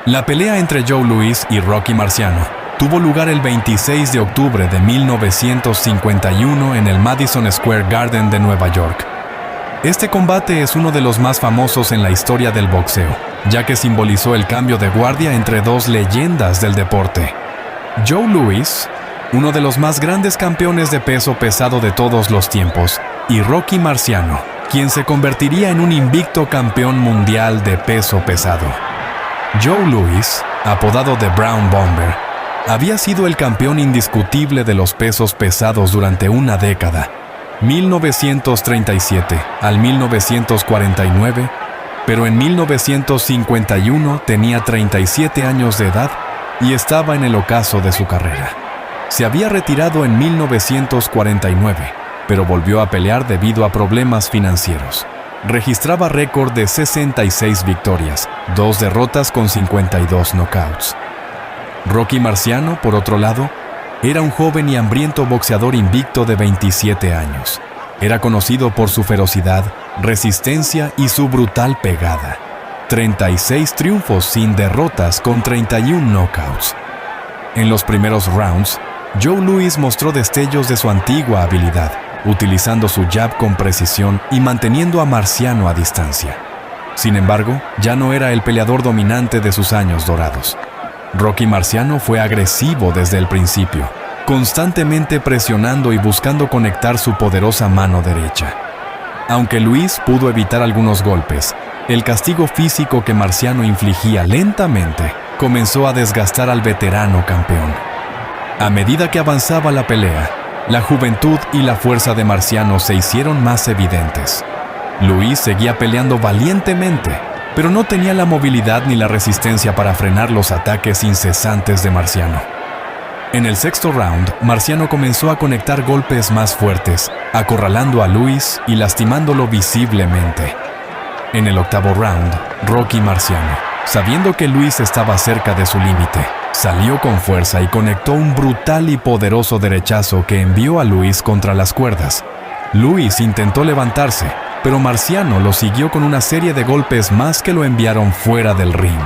La pelea entre Joe Louis y Rocky Marciano tuvo lugar el 26 de octubre de 1951 en el Madison Square Garden de Nueva York. Este combate es uno de los más famosos en la historia del boxeo, ya que simbolizó el cambio de guardia entre dos leyendas del deporte. Joe Louis, uno de los más grandes campeones de peso pesado de todos los tiempos, y Rocky Marciano, quien se convertiría en un invicto campeón mundial de peso pesado. Joe Louis, apodado The Brown Bomber, había sido el campeón indiscutible de los pesos pesados durante una década, 1937 al 1949, pero en 1951 tenía 37 años de edad y estaba en el ocaso de su carrera. Se había retirado en 1949, pero volvió a pelear debido a problemas financieros. Registraba récord de 66 victorias, 2 derrotas con 52 knockouts. Rocky Marciano, por otro lado, era un joven y hambriento boxeador invicto de 27 años. Era conocido por su ferocidad, resistencia y su brutal pegada. 36 triunfos sin derrotas con 31 knockouts. En los primeros rounds, Joe Louis mostró destellos de su antigua habilidad, utilizando su jab con precisión y manteniendo a Marciano a distancia. Sin embargo, ya no era el peleador dominante de sus años dorados. Rocky Marciano fue agresivo desde el principio, constantemente presionando y buscando conectar su poderosa mano derecha. Aunque Louis pudo evitar algunos golpes, el castigo físico que Marciano infligía lentamente comenzó a desgastar al veterano campeón. A medida que avanzaba la pelea, la juventud y la fuerza de Marciano se hicieron más evidentes. Louis seguía peleando valientemente, pero no tenía la movilidad ni la resistencia para frenar los ataques incesantes de Marciano. En el sexto round, Marciano comenzó a conectar golpes más fuertes, acorralando a Louis y lastimándolo visiblemente. En el octavo round, Rocky Marciano, sabiendo que Louis estaba cerca de su límite, salió con fuerza y conectó un brutal y poderoso derechazo que envió a Louis contra las cuerdas. Louis intentó levantarse, pero Marciano lo siguió con una serie de golpes más que lo enviaron fuera del ring.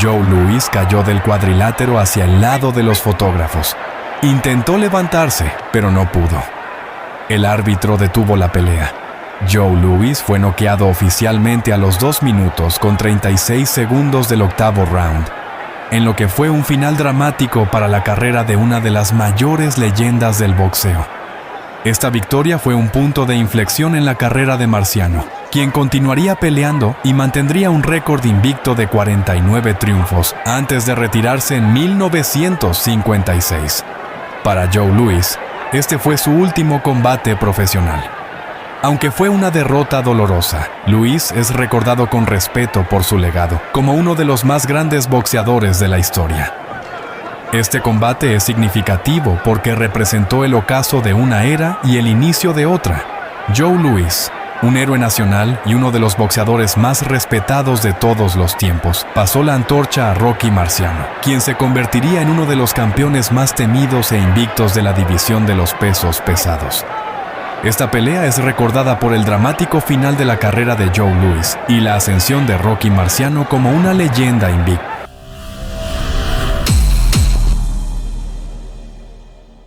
Joe Louis cayó del cuadrilátero hacia el lado de los fotógrafos. Intentó levantarse, pero no pudo. El árbitro detuvo la pelea. Joe Louis fue noqueado oficialmente a los 2 minutos con 36 segundos del octavo round, en lo que fue un final dramático para la carrera de una de las mayores leyendas del boxeo. Esta victoria fue un punto de inflexión en la carrera de Marciano, quien continuaría peleando y mantendría un récord invicto de 49 triunfos antes de retirarse en 1956. Para Joe Louis, este fue su último combate profesional. Aunque fue una derrota dolorosa, Louis es recordado con respeto por su legado, como uno de los más grandes boxeadores de la historia. Este combate es significativo porque representó el ocaso de una era y el inicio de otra. Joe Louis, un héroe nacional y uno de los boxeadores más respetados de todos los tiempos, pasó la antorcha a Rocky Marciano, quien se convertiría en uno de los campeones más temidos e invictos de la división de los pesos pesados. Esta pelea es recordada por el dramático final de la carrera de Joe Louis y la ascensión de Rocky Marciano como una leyenda invicta.